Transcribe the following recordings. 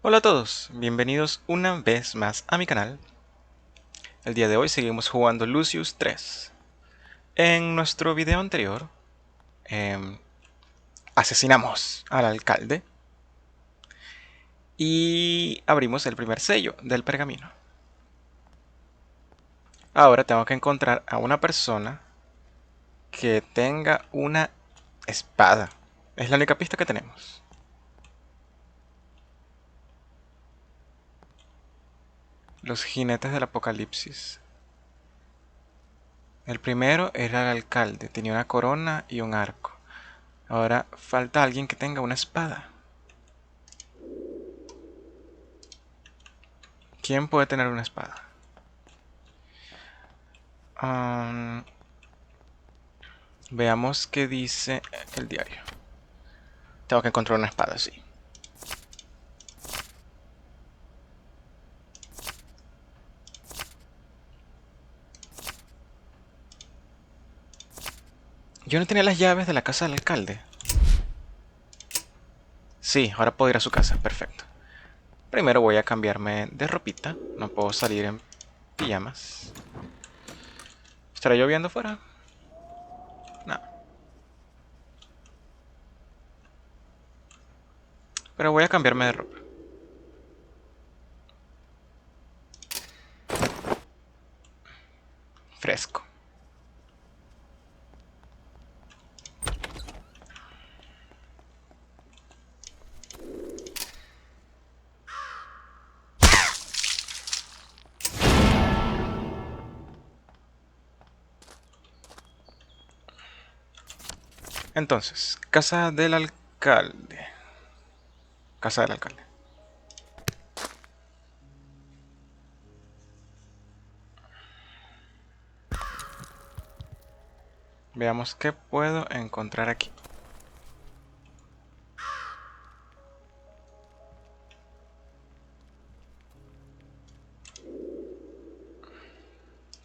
Hola a todos, bienvenidos una vez más a mi canal. El día de hoy seguimos jugando Lucius 3. En nuestro video anterior, asesinamos al alcalde y abrimos el primer sello del pergamino. Ahora tengo que encontrar a una persona que tenga una espada. Es la única pista que tenemos. Los jinetes del apocalipsis. El primero era el alcalde, tenía una corona y un arco. Ahora falta alguien que tenga una espada. ¿Quién puede tener una espada? Um, Veamos qué dice el diario. Tengo que encontrar una espada, sí. Yo no tenía las llaves de la casa del alcalde. Sí, ahora puedo ir a su casa, perfecto. Primero voy a cambiarme de ropita. No puedo salir en pijamas. ¿Estará lloviendo fuera? No. Pero voy a cambiarme de ropa. Fresco. Entonces, casa del alcalde. Casa del alcalde. Veamos qué puedo encontrar aquí.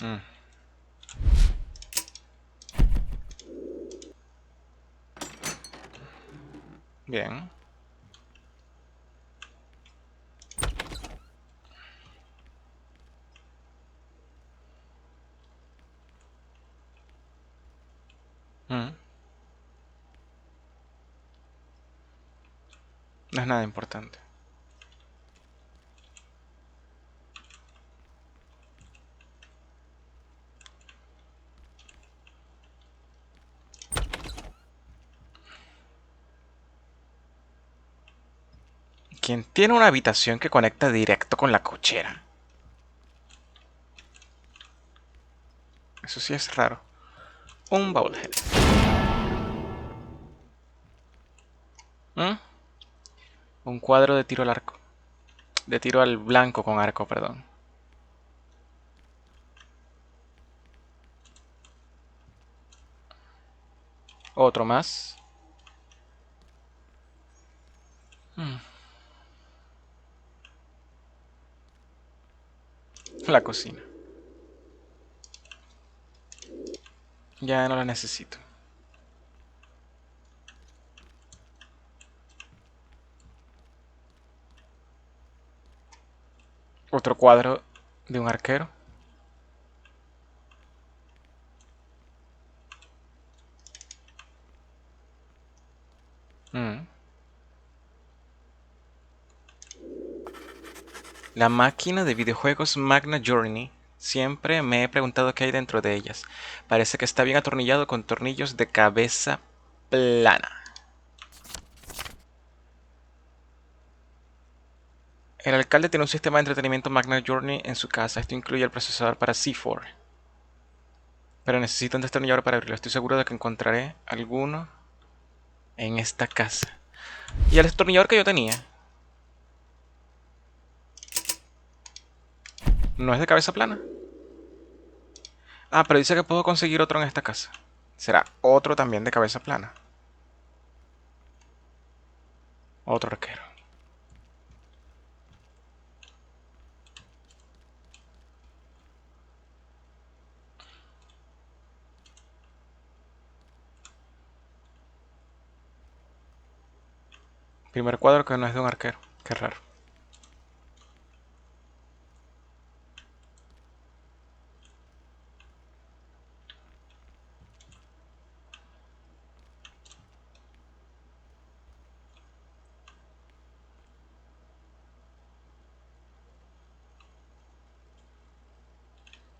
Mm. Bien. Mm. No es nada importante. ¿Quién tiene una habitación que conecta directo con la cochera? Eso sí es raro. Un bowlhead. ¿Mm? Un cuadro de tiro al arco. De tiro al blanco con arco, perdón. Otro más. La cocina. Ya no la necesito. Otro cuadro de un arquero. Mm. La máquina de videojuegos Magna Journey. Siempre me he preguntado qué hay dentro de ellas. Parece que está bien atornillado con tornillos de cabeza plana. El alcalde tiene un sistema de entretenimiento Magna Journey en su casa. Esto incluye el procesador para C4. Pero necesito un destornillador para abrirlo. Estoy seguro de que encontraré alguno en esta casa. Y el destornillador que yo tenía no es de cabeza plana. Ah, pero dice que puedo conseguir otro en esta casa. Será otro también de cabeza plana. Otro arquero. Primer cuadro que no es de un arquero. Qué raro.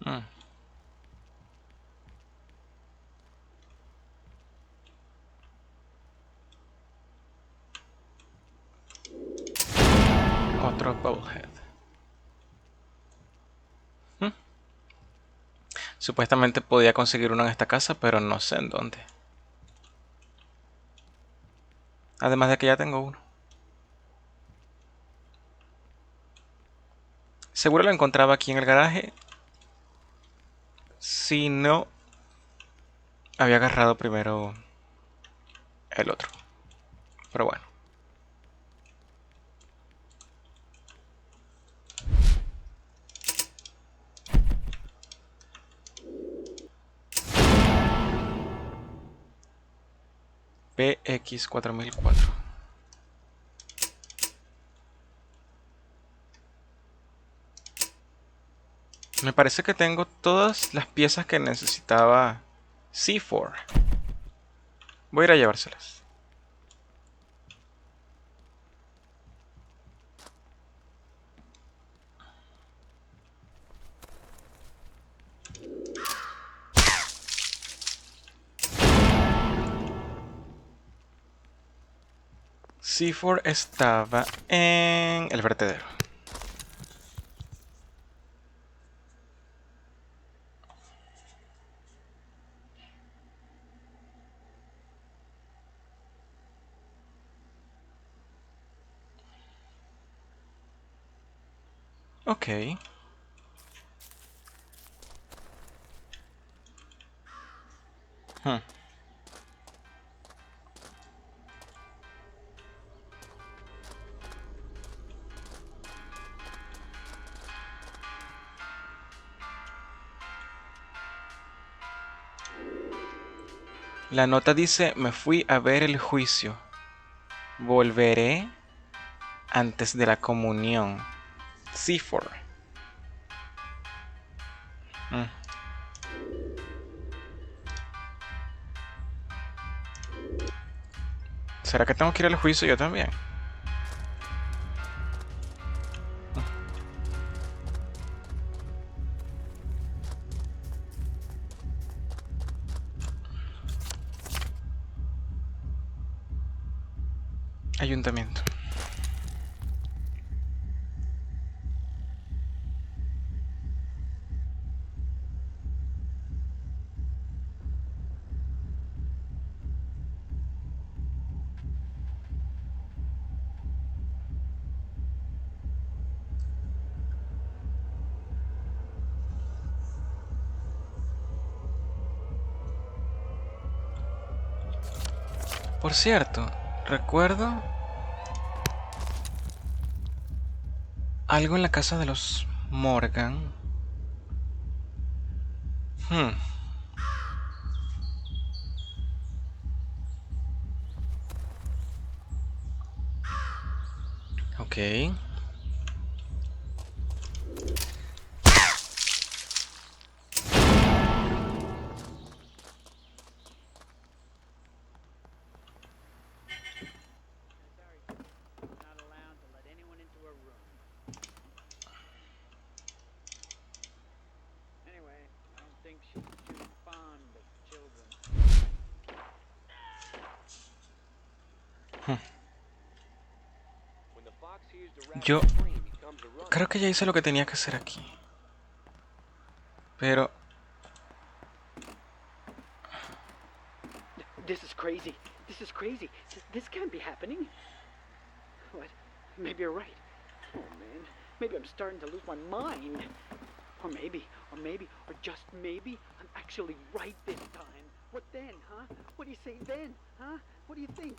Mm. Otro Bullhead. Supuestamente podía conseguir uno en esta casa, pero no sé en dónde. Además de que ya tengo uno. Seguro lo encontraba aquí en el garaje. Si no, había agarrado primero el otro. Pero bueno. PX4004. Me parece que tengo todas las piezas que necesitaba C4. Voy a ir a llevárselas. C4 estaba en el vertedero. Ok. Hmm. La nota dice, me fui a ver el juicio. Volveré antes de la comunión. C4. Mm. ¿Será que tengo que ir al juicio yo también? Ayuntamiento. Por cierto, recuerdo algo en la casa de los Morgan. Hmm. Ok. Not allowed to let anyone into her room. Anyway, I don't think she's too fond of children. Yo creo que ya hice lo que tenía que hacer aquí. Pero This is crazy. This is crazy. This can't be happening. What? Maybe you're right. Oh man, maybe I'm starting to lose my mind. Or maybe, or just maybe, I'm actually right this time. What then, huh? What do you say then, huh? What do you think?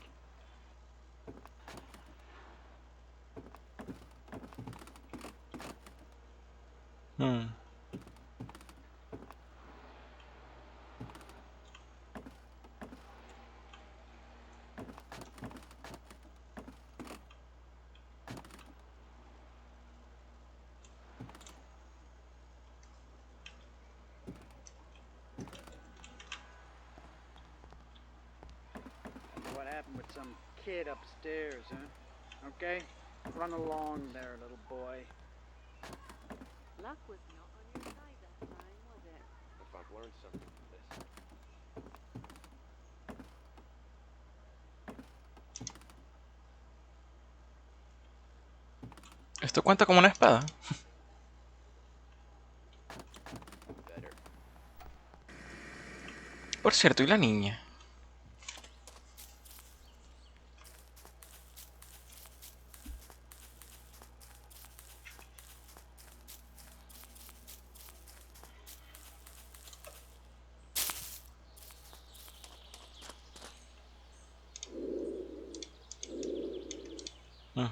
hmm. What happened with some kid upstairs, huh? Okay? Run along there, little boy. Luck was not on your side that time. Esto cuenta como una espada. Por cierto, ¿y la niña? Mm,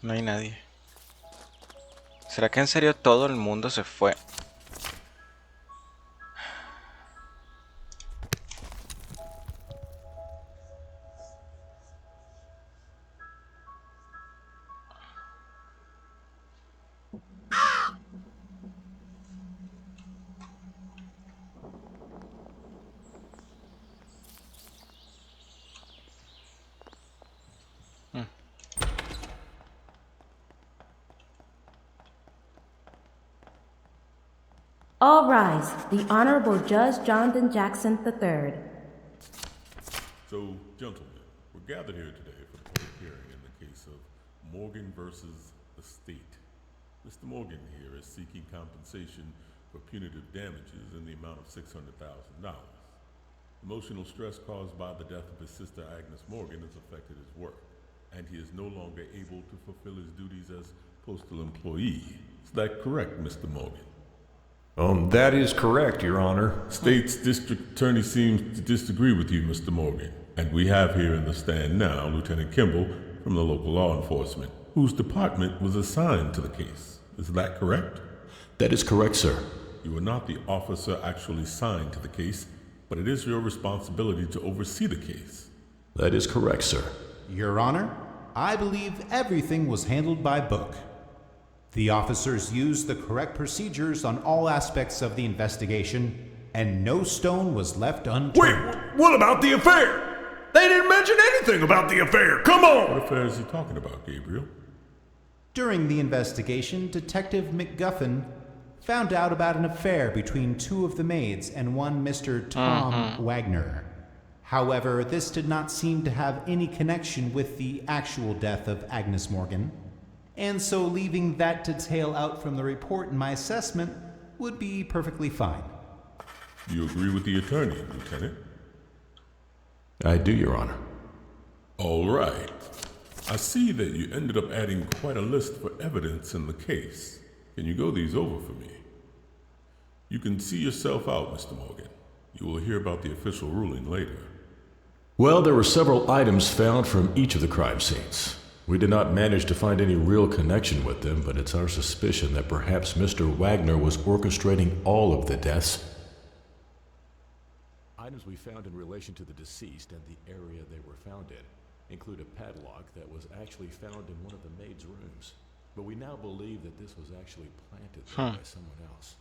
no hay nadie. ¿Será que en serio todo el mundo se fue? Mm, All rise. The Honorable Judge Jonathan Jackson III. So, gentlemen, we're gathered here today for the public hearing in the case of Morgan versus the state. Mr. Morgan here is seeking compensation for punitive damages in the amount of $600,000. Emotional stress caused by the death of his sister Agnes Morgan has affected his work, and he is no longer able to fulfill his duties as postal employee. Is that correct, Mr. Morgan? That is correct, Your Honor. State's district attorney seems to disagree with you, Mr. Morgan. And we have here in the stand now Lieutenant Kimball from the local law enforcement, whose department was assigned to the case. Is that correct? That is correct, sir. You are not the officer actually assigned to the case, but it is your responsibility to oversee the case. That is correct, sir. Your Honor, I believe everything was handled by book. The officers used the correct procedures on all aspects of the investigation, and no stone was left unturned. Wait, what about the affair? They didn't mention anything about the affair. Come on! What affair is he talking about, Gabriel? During the investigation, Detective McGuffin found out about an affair between two of the maids and one Mr. Tom Wagner. However, this did not seem to have any connection with the actual death of Agnes Morgan, and so leaving that detail out from the report in my assessment would be perfectly fine. Do you agree with the attorney, Lieutenant? I do, Your Honor. All right. I see that you ended up adding quite a list for evidence in the case. Can you go these over for me? You can see yourself out, Mr. Morgan. You will hear about the official ruling later. Well, there were several items found from each of the crime scenes. We did not manage to find any real connection with them, but it's our suspicion that perhaps Mr. Wagner was orchestrating all of the deaths. Items we found in relation to the deceased and the area they were found in include a padlock that was actually found in one of the maid's rooms. But we now believe that this was actually planted there by someone else.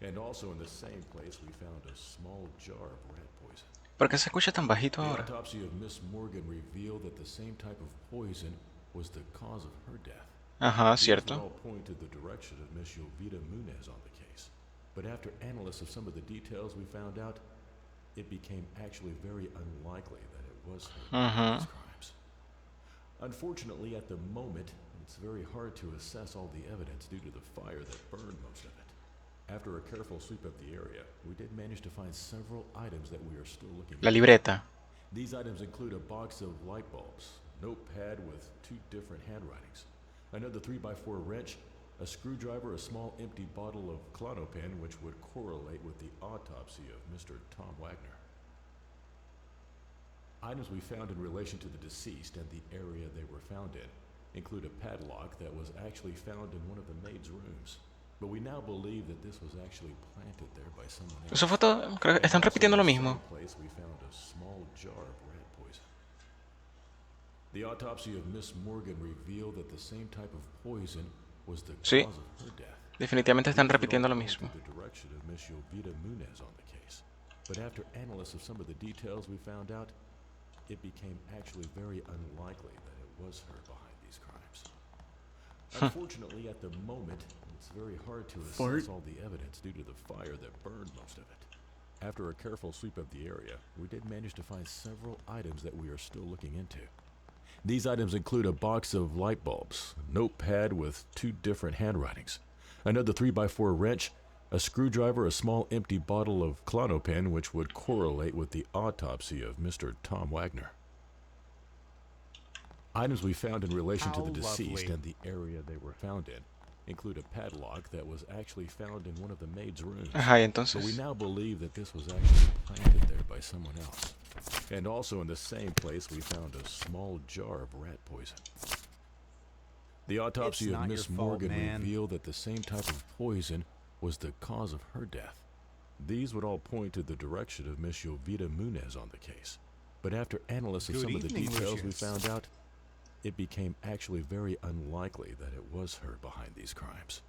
And also in the same place we found a small jar of rat poison. ¿Por qué se escucha tan bajito The ahora? autopsy of Miss Morgan revealed that the same type of poison was the cause of her death. Ajá, These cierto. all point to the direction of Miss Jovita Munez on the case. But after analysis of some of the details we found out, it became actually very unlikely that it was her who did these crimes. Unfortunately, at the moment, it's very hard to assess all the evidence due to the fire that burned most of it. After a careful sweep of the area, we did manage to find several items that we are still looking La at. libreta. These items include a box of light bulbs, notepad with 2 different handwritings, another 3x4 wrench, a screwdriver, a small empty bottle of Klonopin, which would correlate with the autopsy of Mr. Tom Wagner. Items we found in relation to the deceased and the area they were found in include a padlock that was actually found in one of the maid's rooms. But we now believe that this was actually planted there by someone else. Eso fue todo. Creo que están repitiendo lo mismo. Place we found a small jar of rat poison. The autopsy of Miss Morgan revealed that the same type of poison was the Sí. cause of her death. Definitivamente están repitiendo lo mismo. The direction of Miss Jovita Munez on the case. But after analysis of some of the details we found out, it became actually very unlikely that it was her behind these crimes. Unfortunately, at the moment, it's very hard to assess all the evidence due to the fire that burned most of it. After a careful sweep of the area, we did manage to find several items that we are still looking into. These items include a box of light bulbs, a notepad with 2 different handwritings, another 3x4 wrench, a screwdriver, a small empty bottle of Klonopin, which would correlate with the autopsy of Mr. Tom Wagner. Items we found in relation to the deceased and the area they were found in include a padlock that was actually found in one of the maid's rooms. Ajá, y But we entonces. now believe that this was actually planted there by someone else. And also in the same place we found a small jar of rat poison. The autopsy It's of not Miss your fault, Morgan man. revealed that the same type of poison was the cause of her death. These would all point to the direction of Miss Jovita Munez on the case. But after analysis of Good some of the evening, details, we Lucius. found out it became actually very unlikely that it was her behind these crimes.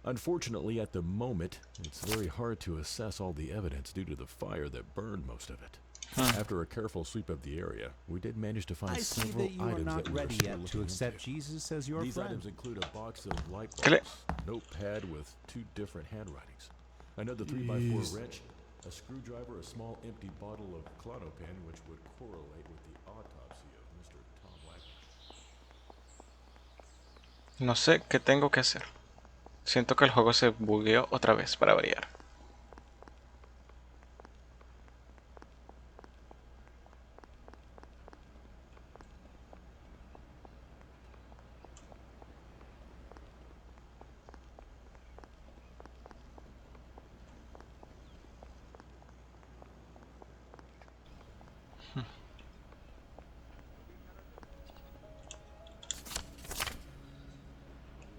Unfortunately, at the moment, it's very hard to assess all the evidence due to the fire that burned most of it. After a careful sweep of the area, we did manage to find I see several that you are items not that we were ready still yet to looking accept into. Jesus as your These friend. items include a box of light ¿Qué le- bulbs, notepad with 2 different handwritings, another 3x4 wrench, a screwdriver, a small empty bottle of Klonopin, which would correlate with the autopsy of Mr. Tom Wagner. No sé qué tengo que hacer. Siento que el juego se bugueó otra vez para variar.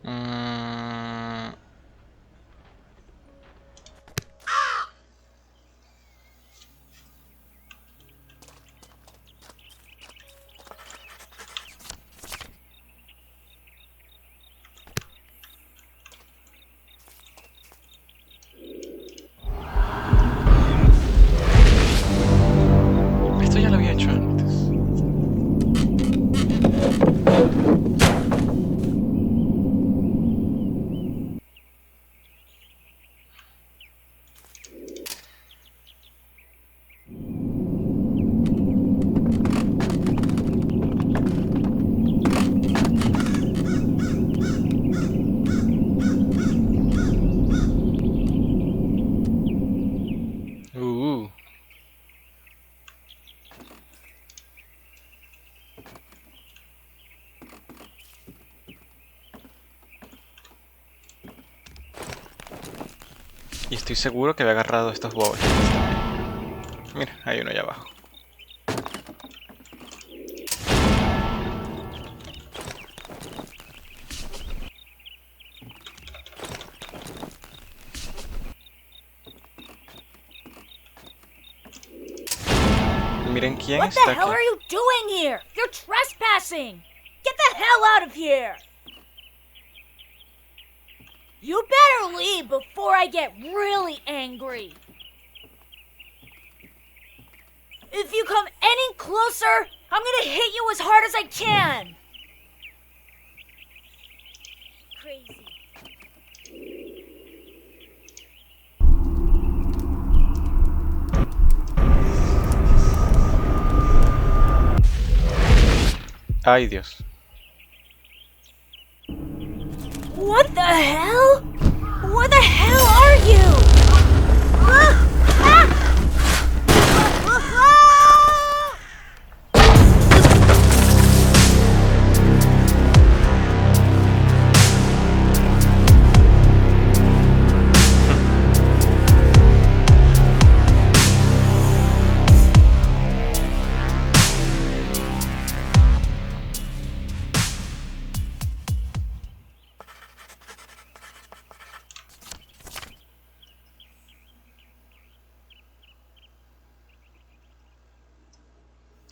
Mm, esto ya lo había hecho antes. Uh. Y estoy seguro que había agarrado estos bobos. Mira, hay uno allá abajo. Miren quién What the está hell aquí. are you doing here? You're trespassing! Get the hell out of here! You better leave before I get really angry. If you come any closer, I'm gonna hit you as hard as I can! Crazy. Ay, Dios. What the hell? Where the hell are you? Ah! Ah! Ah!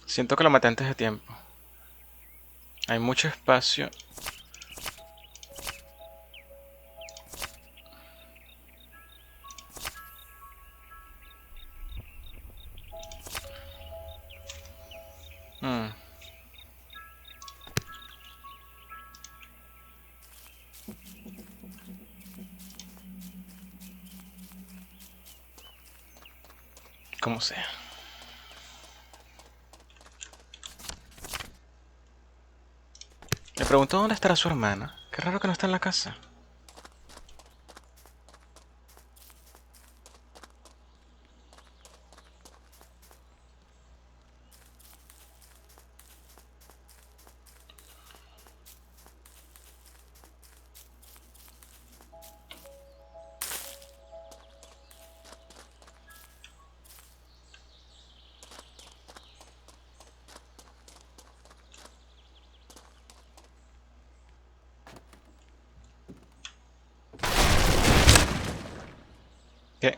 Siento que lo maté antes de tiempo. Hay mucho espacio. Hmm. como sea. Le preguntó dónde estará su hermana. Qué raro que no está en la casa. ¿Qué?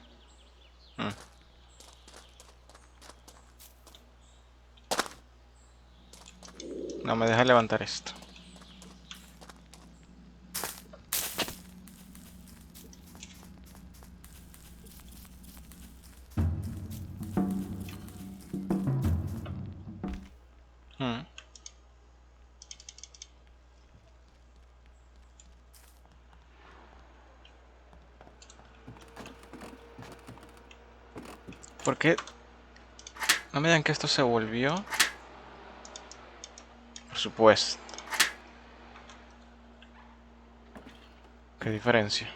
No me deja levantar esto. ¿Por qué? No me digan que esto se volvió. Por supuesto. Qué diferencia.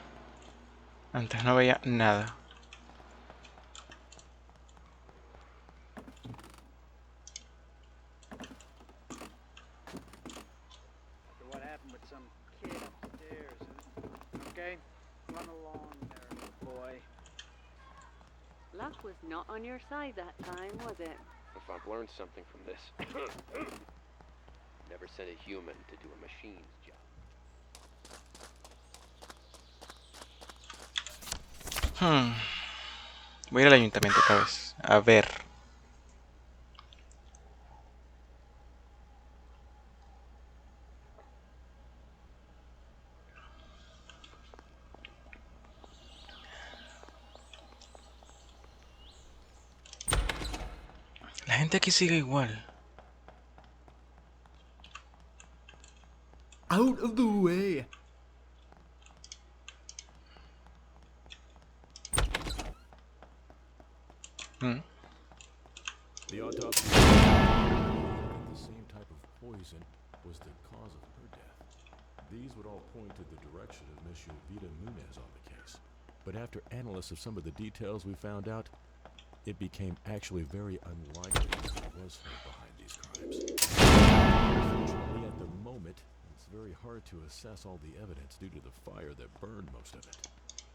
Antes no veía nada. What happened with some kid upstairs, huh? Okay, run along there, little boy. Luck was not on your side that time, was it? If I've learned something from this, never send a human to do a machine's job. Voy a ir al ayuntamiento otra vez. A ver. La gente aquí sigue igual. Out of the way! The autopsy found the same type of poison was the cause of her death. These would all point to the direction of Miss Vida Munez on the case. But after analysis of some of the details we found out, it became actually very unlikely that it was her behind these crimes. Unfortunately, at the moment, it's very hard to assess all the evidence due to the fire that burned most of it.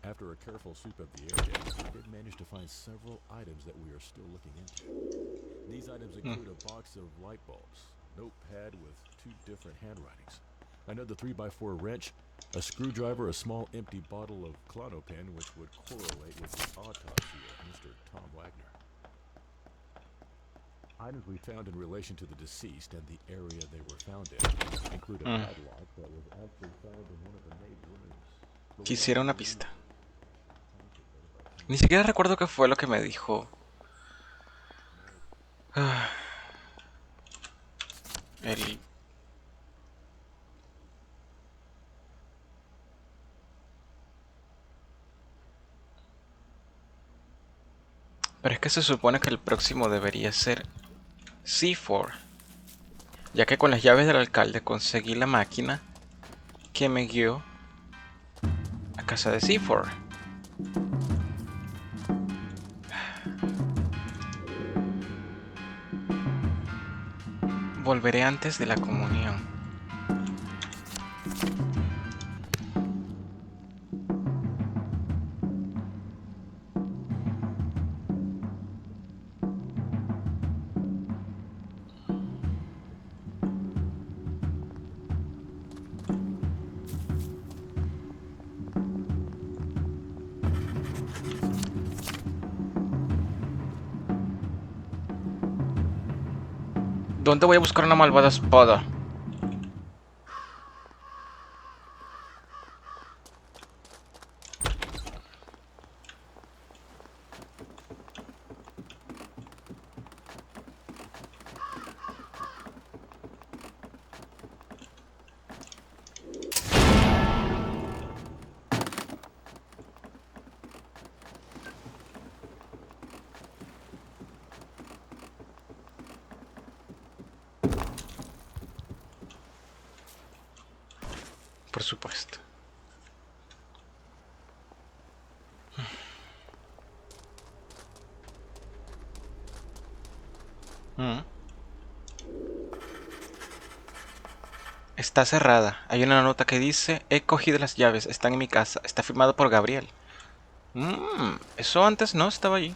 After a careful sweep of the area, we did manage to find several items that we are still looking into. These items include a box of light bulbs, notepad with 2 different handwritings, another 3x4 wrench, a screwdriver, a small empty bottle of Klonopin, which would correlate with the autopsy of Mr. Tom Wagner. Items we found in relation to the deceased and the area they were found in include a padlock that was actually found in one of the maid rooms. Quisiera una pista. Ni siquiera recuerdo qué fue lo que me dijo. El... Pero es que se supone que el próximo debería ser C4, ya que con las llaves del alcalde conseguí la máquina que me guió a casa de C4. Volveré antes de la comunión. ¿Dónde voy a buscar una malvada espada? Por supuesto. Mm. Está cerrada. Hay una nota que dice: he cogido las llaves, están en mi casa. Está firmado por Gabriel. Eso antes no estaba allí.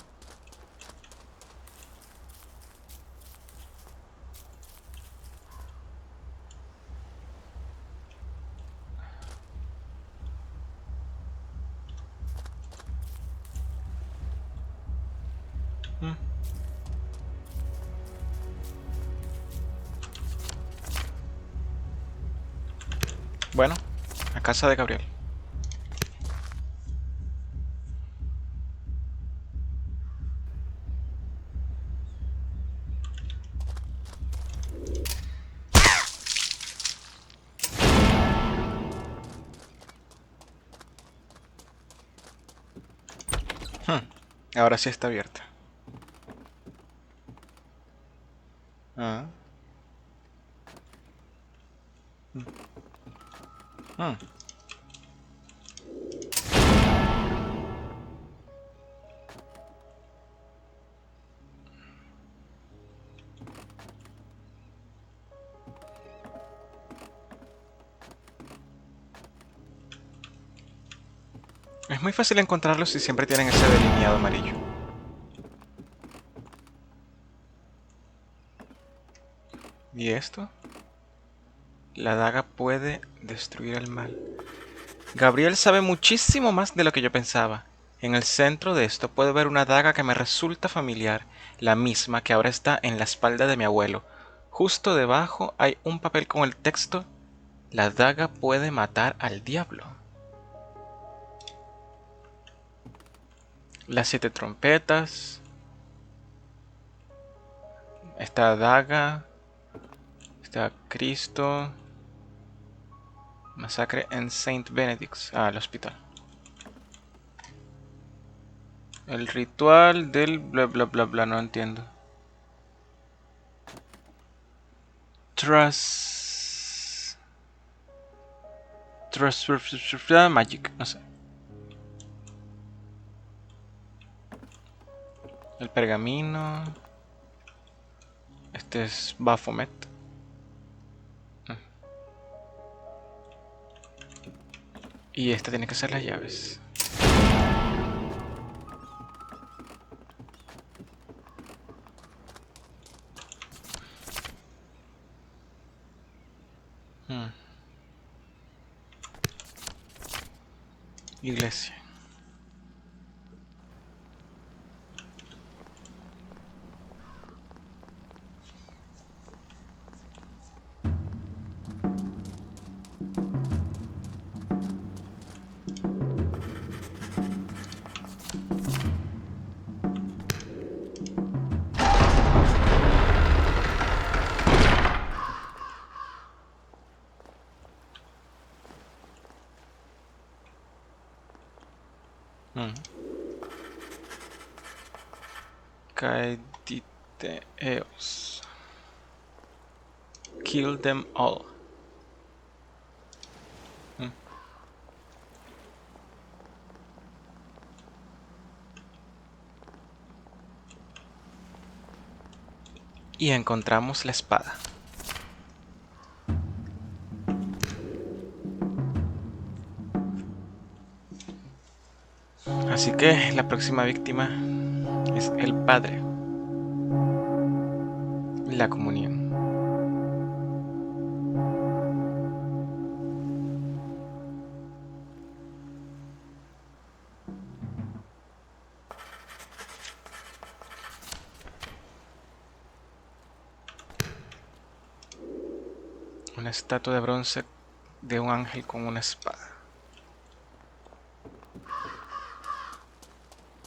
Mm. Bueno, a casa de Gabriel. Ahora sí está abierta. Ah. Mm. Es muy fácil encontrarlos si siempre tienen ese delineado amarillo. ¿Y esto? La daga puede destruir el mal. Gabriel sabe muchísimo más de lo que yo pensaba. En el centro de esto puedo ver una daga que me resulta familiar, la misma que ahora está en la espalda de mi abuelo. Justo debajo hay un papel con el texto: la daga puede matar al diablo. Las 7 trompetas. Esta daga. Está Cristo. Masacre en Saint Benedict's. Ah, el hospital. El ritual del bla bla bla bla, no entiendo. Trust Magic, no sé. El pergamino. Este es Baphomet. Y esta tiene que ser las llaves. Iglesia. Caediteos. Kill them all. Y encontramos la espada. Así que la próxima víctima es el padre. La comunión. Una estatua de bronce de un ángel con una espada.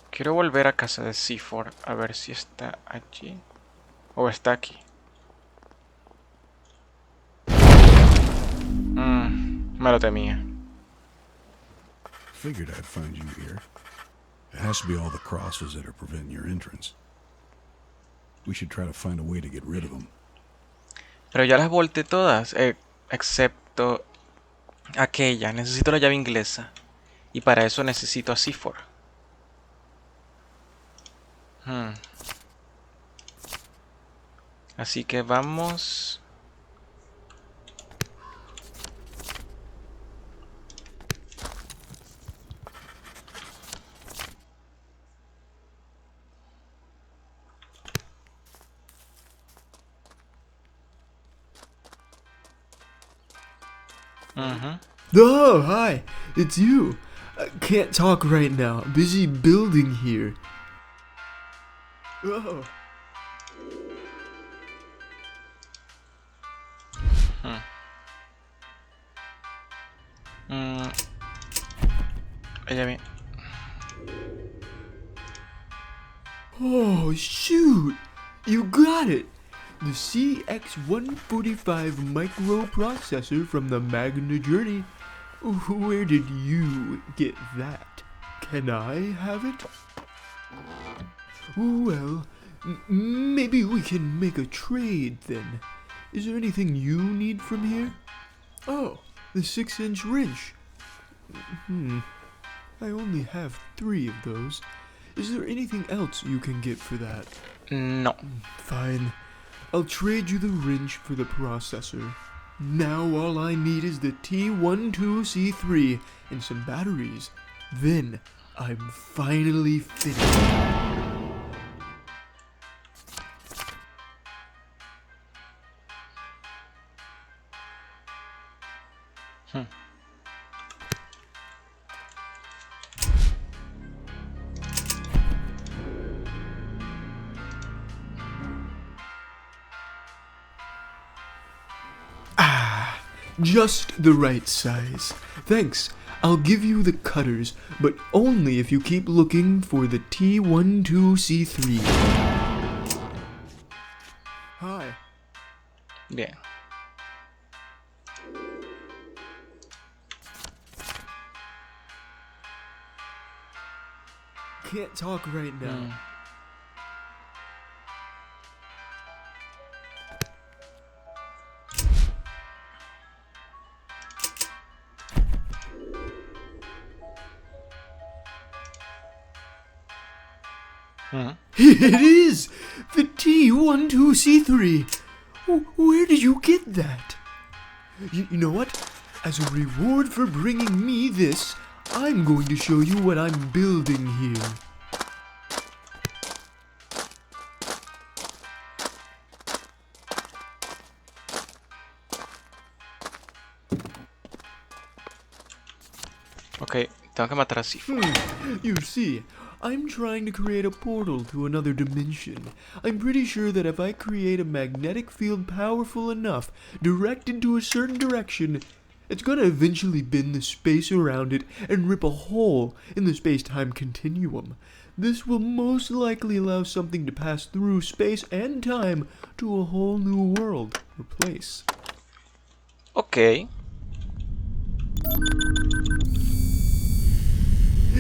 Quiero volver a casa de C4 a ver si está allí o está aquí. Me lo temía. Figured I'd find you here. It has to be all the crosses that are preventing your entrance. We should try to find a way to get rid of them. Pero ya las volteé todas, excepto Aquella, necesito la llave inglesa. Y para eso necesito a C4. Así que vamos... Oh, hi. It's you. I can't talk right now. Busy building here. Oh. Ella me... Oh, shoot. You got it. The CX145 microprocessor from the Magna Journey. Where did you get that? Can I have it? Well, maybe we can make a trade then. Is there anything you need from here? Oh, the 6-inch wrench. I only have 3 of those. Is there anything else you can get for that? No. Fine. I'll trade you the wrench for the processor. Now all I need is the T12C3 and some batteries. Then I'm finally finished. Just the right size. Thanks. I'll give you the cutters, but only if you keep looking for the T12C3. Hi. Bien. Can't talk right now. It is! The T12C3! Where did you get that? You know what? As a reward for bringing me this, I'm going to show you what I'm building here. Ok, tengo que matar así. You see, I'm trying to create a portal to another dimension. I'm pretty sure that if I create a magnetic field powerful enough, directed to a certain direction, it's gonna eventually bend the space around it and rip a hole in the space-time continuum. This will most likely allow something to pass through space and time to a whole new world or place. Ok.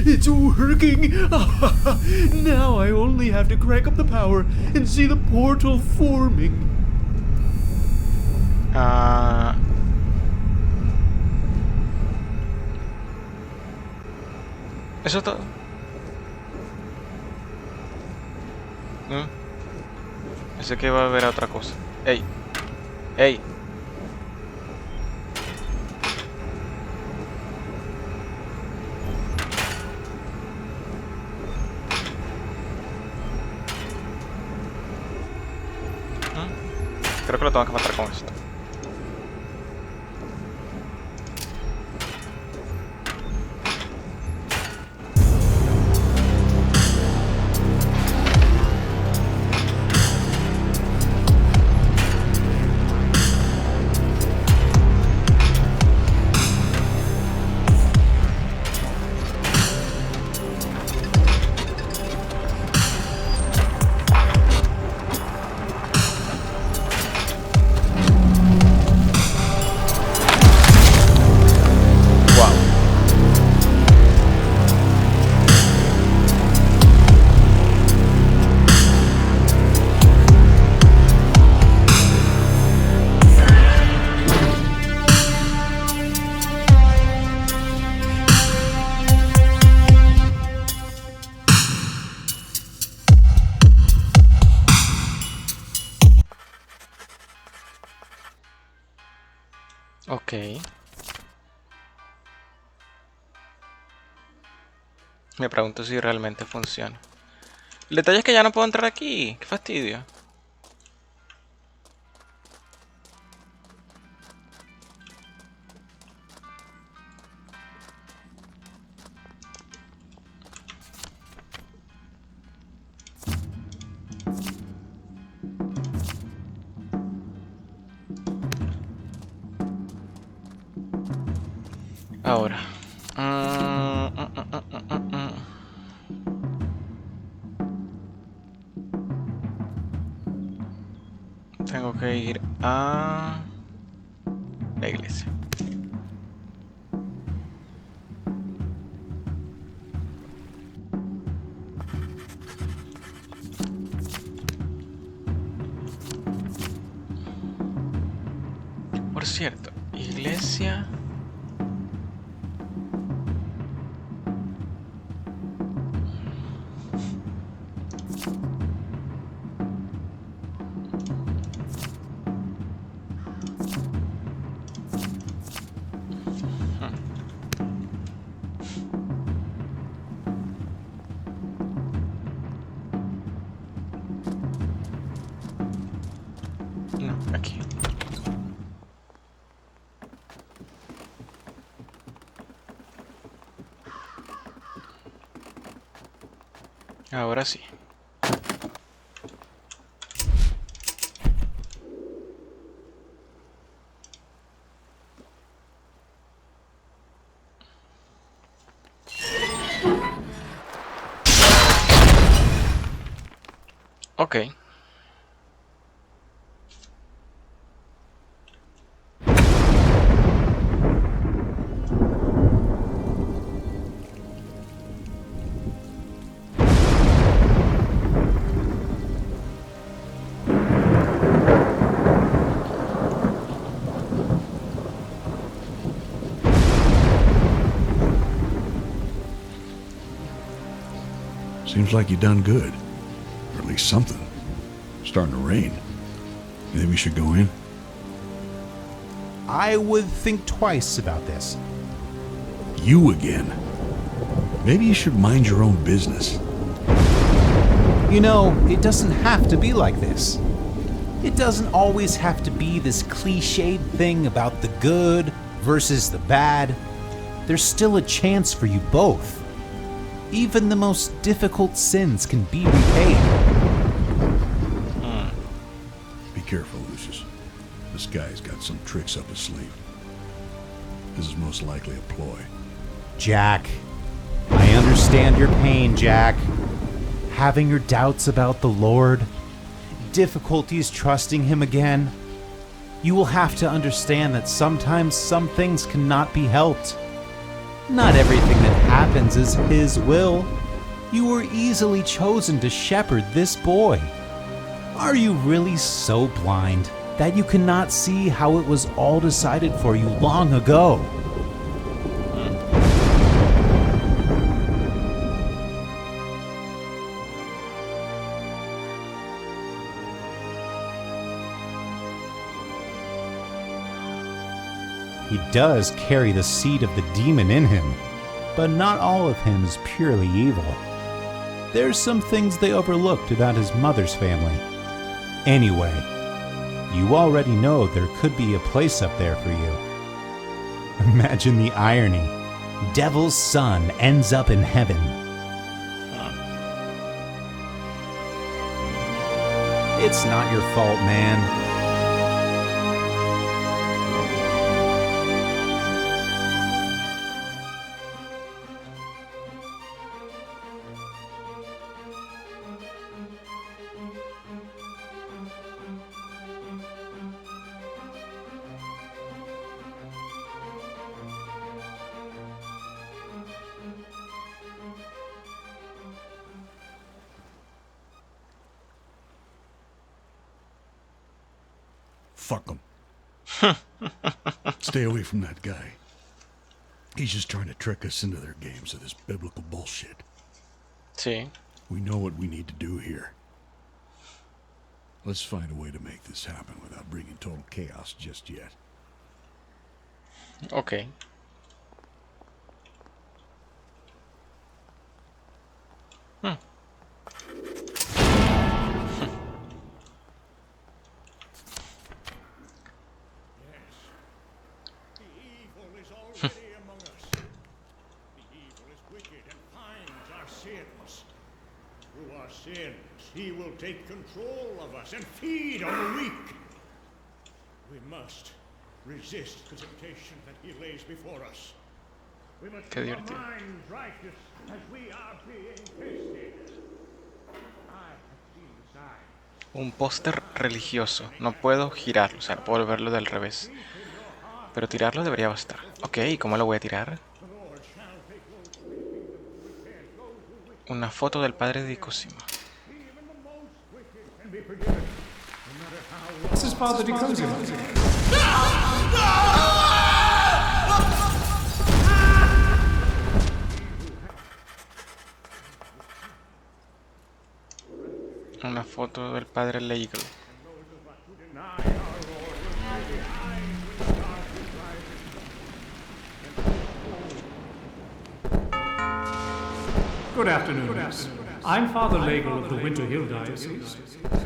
It's working! Now I only have to crank up the power and see the portal forming. Eso es todo. Pensé que iba a haber otra cosa. ¡Ey! ¡Ey! Creo que lo tengo que matar con esto. Ok. Me pregunto si realmente funciona. El detalle es que ya no puedo entrar aquí. Qué fastidio. Ahora. Tengo que ir a la iglesia. Por cierto, iglesia. No, aquí. Ahora sí. Ok. Seems like you done good. Or at least something. Starting to rain. You think we should go in? I would think twice about this. You again. Maybe you should mind your own business. You know, it doesn't have to be like this. It doesn't always have to be this cliched thing about the good versus the bad. There's still a chance for you both. Even the most difficult sins can be repaid. Be careful, Lucius. This guy's got some tricks up his sleeve. This is most likely a ploy. Jack, I understand your pain, Jack. Having your doubts about the Lord, difficulties trusting Him again. You will have to understand that sometimes some things cannot be helped. Not everything that happens is His will. You were easily chosen to shepherd this boy. Are you really so blind that you cannot see how it was all decided for you long ago? He does carry the seed of the demon in him, but not all of him is purely evil. There's some things they overlooked about his mother's family. Anyway, you already know there could be a place up there for you. Imagine the irony. Devil's son ends up in heaven. It's not your fault, man. Fuck him. Stay away from that guy. He's just trying to trick us into their games of this biblical bullshit. Sí. We know what we need to do here. Let's find a way to make this happen without bringing total chaos just yet. Ok. Hmm. The evil is already among us. The evil is wicked and finds our sins. Through our sins, he will take control of us and feed on the weak. We must resist the temptation that he lays before us. We must Qué keep our divertido. minds righteous as we are being tested. I have seen the signs. Un póster religioso. No puedo girarlo, o sea, no puedo volverlo del revés. Pero tirarlo debería bastar. Ok, ¿y cómo lo voy a tirar? Una foto del padre de Cosimo. This is Father de Cosimo. Una foto del padre Legal. Good afternoon. I'm Father Legel of the Winter Hill Diocese,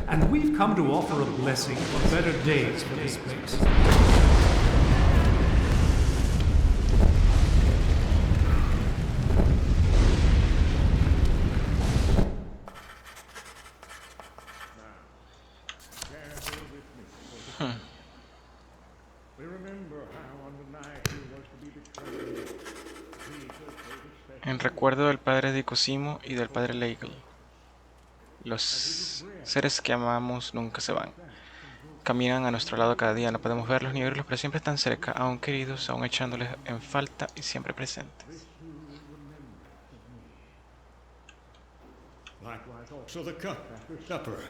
and we've come to offer a blessing for better days for this place. En recuerdo del padre de Cosimo y del padre Legal. Los seres que amamos nunca se van. Caminan a nuestro lado cada día, no podemos verlos ni oírlos, pero siempre están cerca, aún queridos, aún echándoles en falta y siempre presentes. Likewise also the cup after supper,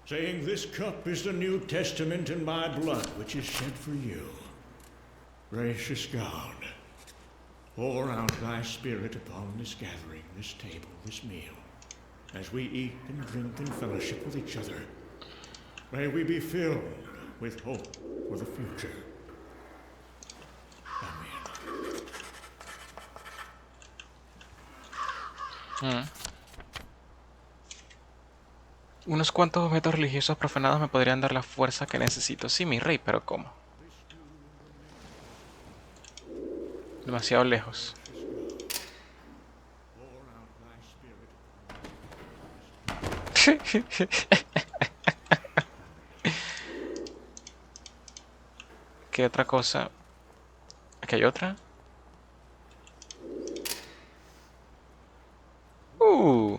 saying, "This cup is the New Testament in my blood, which is shed for you." Gracious God, pour out thy Spirit upon this gathering, this table, this meal, as we eat and drink in fellowship with each other. May we be filled with hope for the future. Amen. Unos cuantos objetos religiosos profanados me podrían dar la fuerza que necesito. Sí, mi rey, pero ¿cómo? Demasiado lejos. ¿Qué otra cosa? ¿Aquí hay otra? Uh.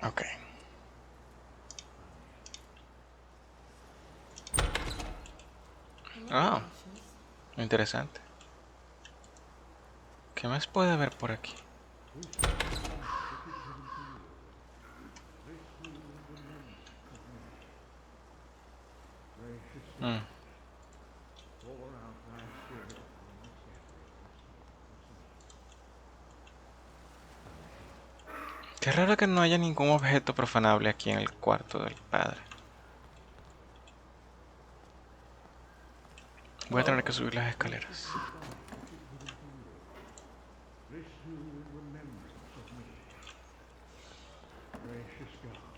Ok. Ah, interesante. ¿Qué más puede haber por aquí? Qué raro que no haya ningún objeto profanable aquí en el cuarto del padre. Voy a tener que subir las escaleras.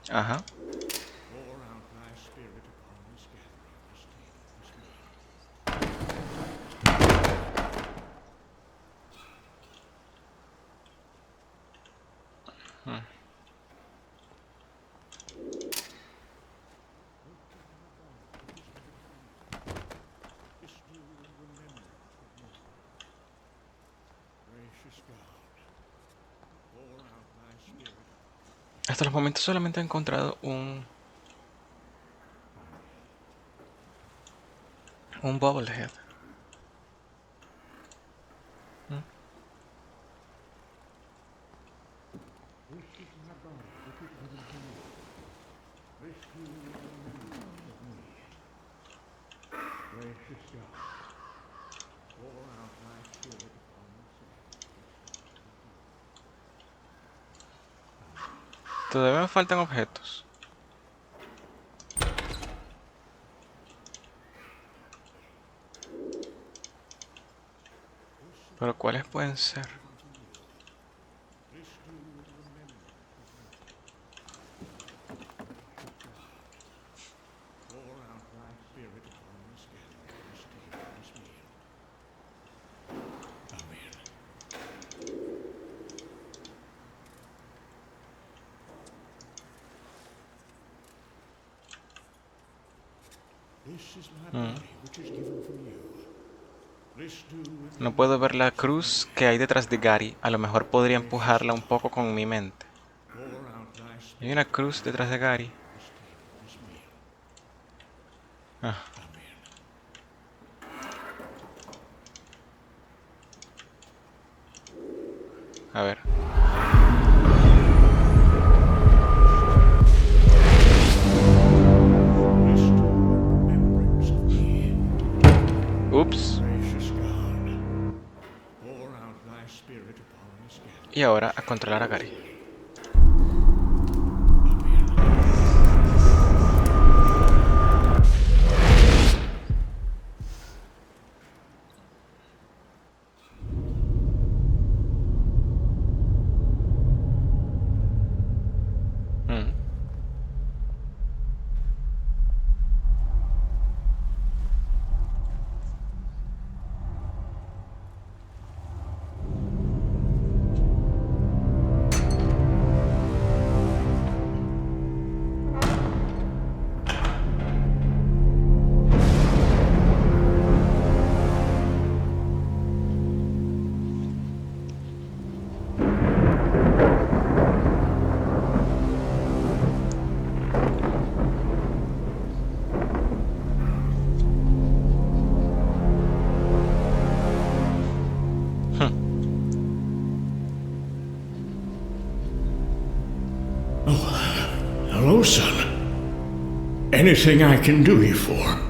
Ajá. Hasta los momentos solamente he encontrado un bobblehead. Todavía me faltan objetos. Pero ¿cuáles pueden ser? No puedo ver la cruz que hay detrás de Gary. A lo mejor podría empujarla un poco con mi mente. Hay una cruz detrás de Gary. Ah. A ver. Ups. Y ahora a controlar a Gary. Hello, son. Anything I can do you for?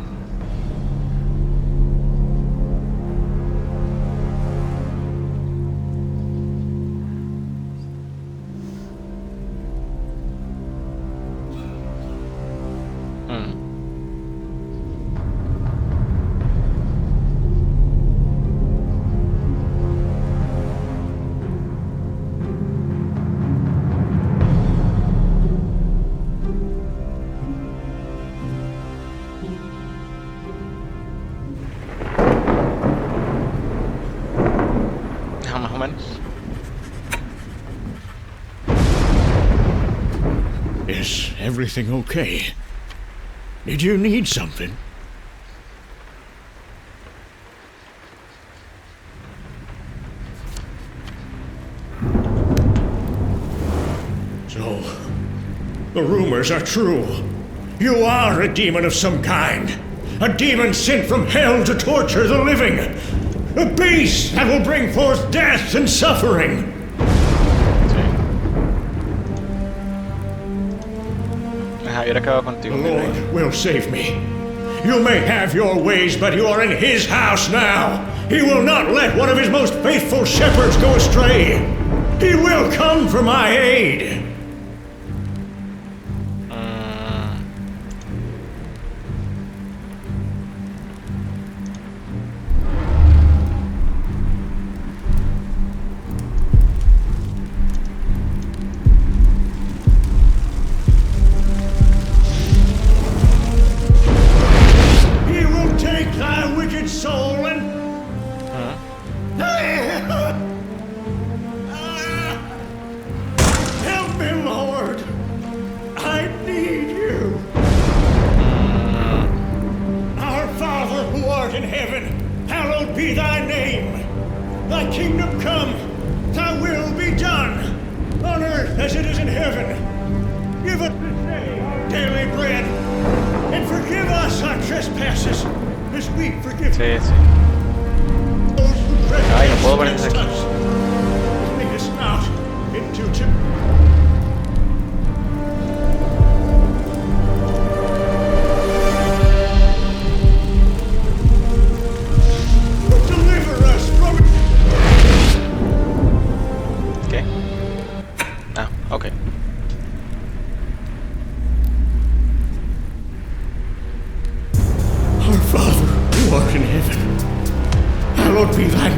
Is everything okay? Did you need something? So, the rumors are true. You are a demon of some kind. A demon sent from hell to torture the living. A beast that will bring forth death and suffering. The Lord will save me. You may have your ways, but you are in His house now. He will not let one of His most faithful shepherds go astray. He will come for my aid.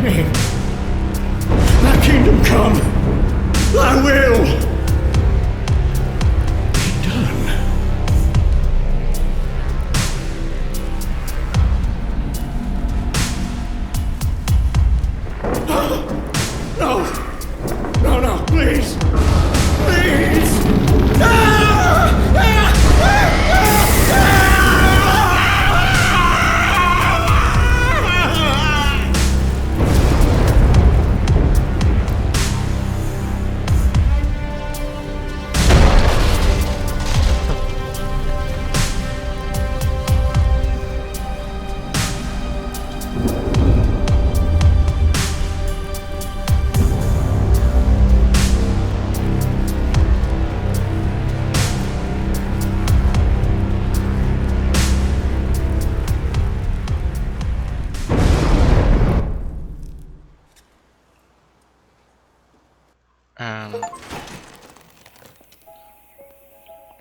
me. Thy kingdom come. Thy will be done. No. No, no, please. Please.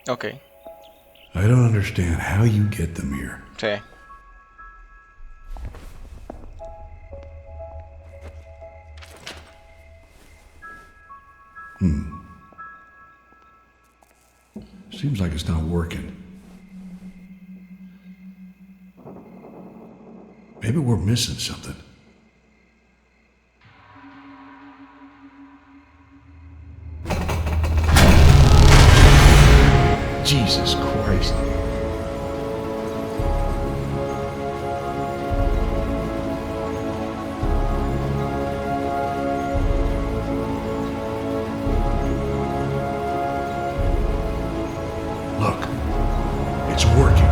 Ok. I don't understand how you get them here. Sí. Seems like it's not working. Maybe we're missing something. Jesus Christ. Look, it's working.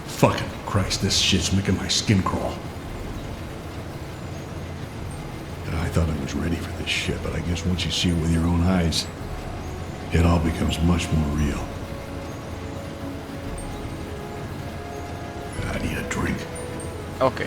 Fucking Christ, this shit's making my skin crawl. I thought I was ready for this shit, but I guess once you see it with your own eyes, it all becomes much more real. I need a drink. Ok.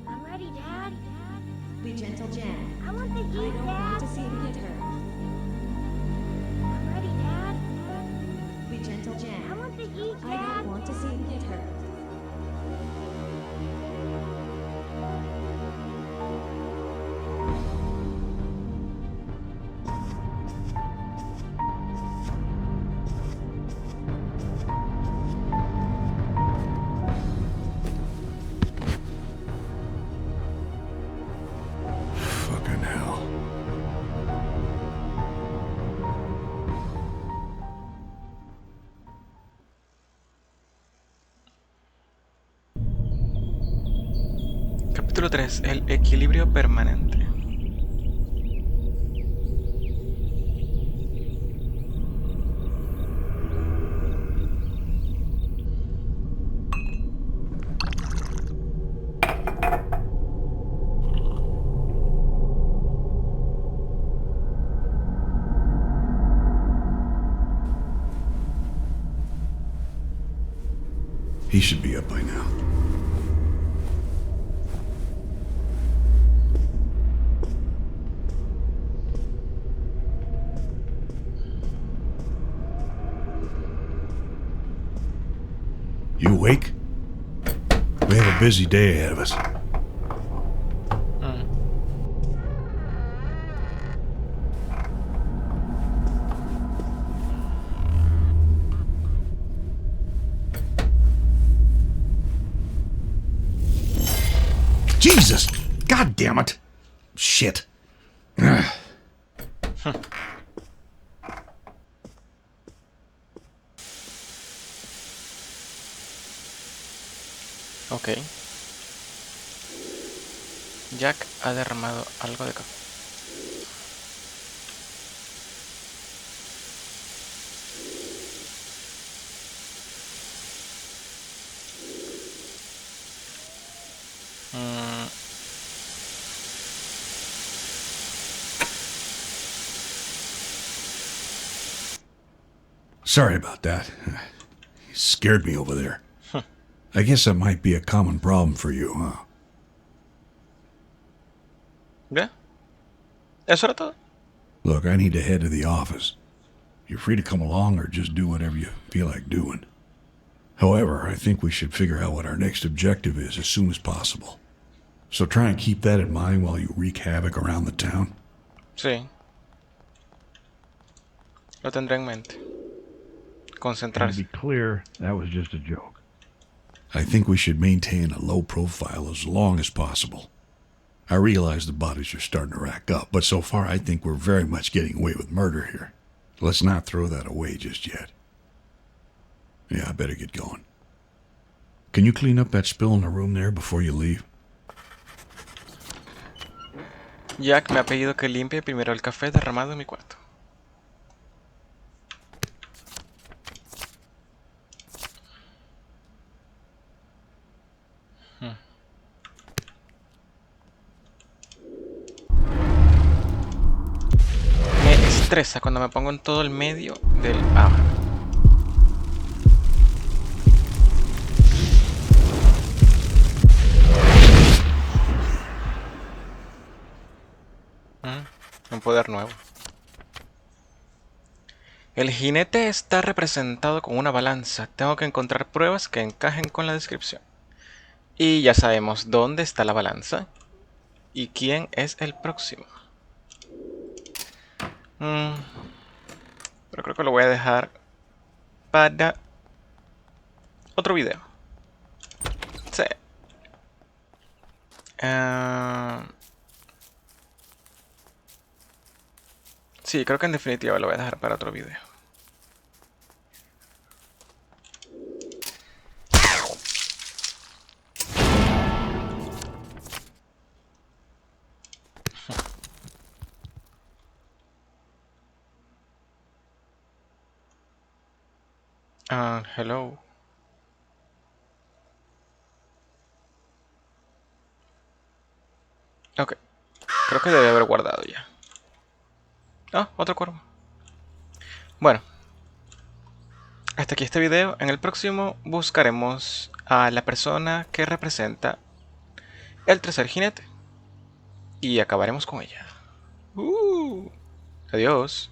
I'm ready, Dad. Be gentle, Jan. I want the heat, I don't Dad. want to see him get hurt. I'm ready, Dad. Be gentle, Jan. I want the heat, I Dad. don't want to see him get hurt. Fucking hell. Capítulo 3. El equilibrio permanente. He should be up by now. You awake? We have a busy day ahead of us. Jesus! God damn it! Shit. Ok. Jack ha derramado algo de café. Mm, Sorry about that. You scared me over there. I guess that might be a common problem for you, huh? ¿Ya? ¿Eso era todo? Look, I need to head to the office. You're free to come along or just do whatever you feel like doing. However, I think we should figure out what our next objective is as soon as possible. So try and keep that in mind while you wreak havoc around the town. Sí. Lo tendré en mente. And to Concentrarse. be clear, that was just a joke. I think we should maintain a low profile as long as possible. I realize the bodies are starting to rack up, but so far I think we're very much getting away with murder here. Let's not throw that away just yet. Yeah, I better get going. Can you clean up that spill in the room there before you leave? Jack me ha pedido que limpie primero el café derramado en mi cuarto. Me estresa cuando me pongo en todo el medio del... un poder nuevo. El jinete está representado con una balanza. Tengo que encontrar pruebas que encajen con la descripción. Y ya sabemos dónde está la balanza y quién es el próximo. Pero creo que lo voy a dejar para otro video. Sí. Sí, creo que en definitiva lo voy a dejar para otro video. Hello. Ok. Creo que debe haber guardado ya. Otro cuervo. Bueno. Hasta aquí este video. En el próximo buscaremos a la persona que representa el tercer jinete. Y acabaremos con ella. Adiós.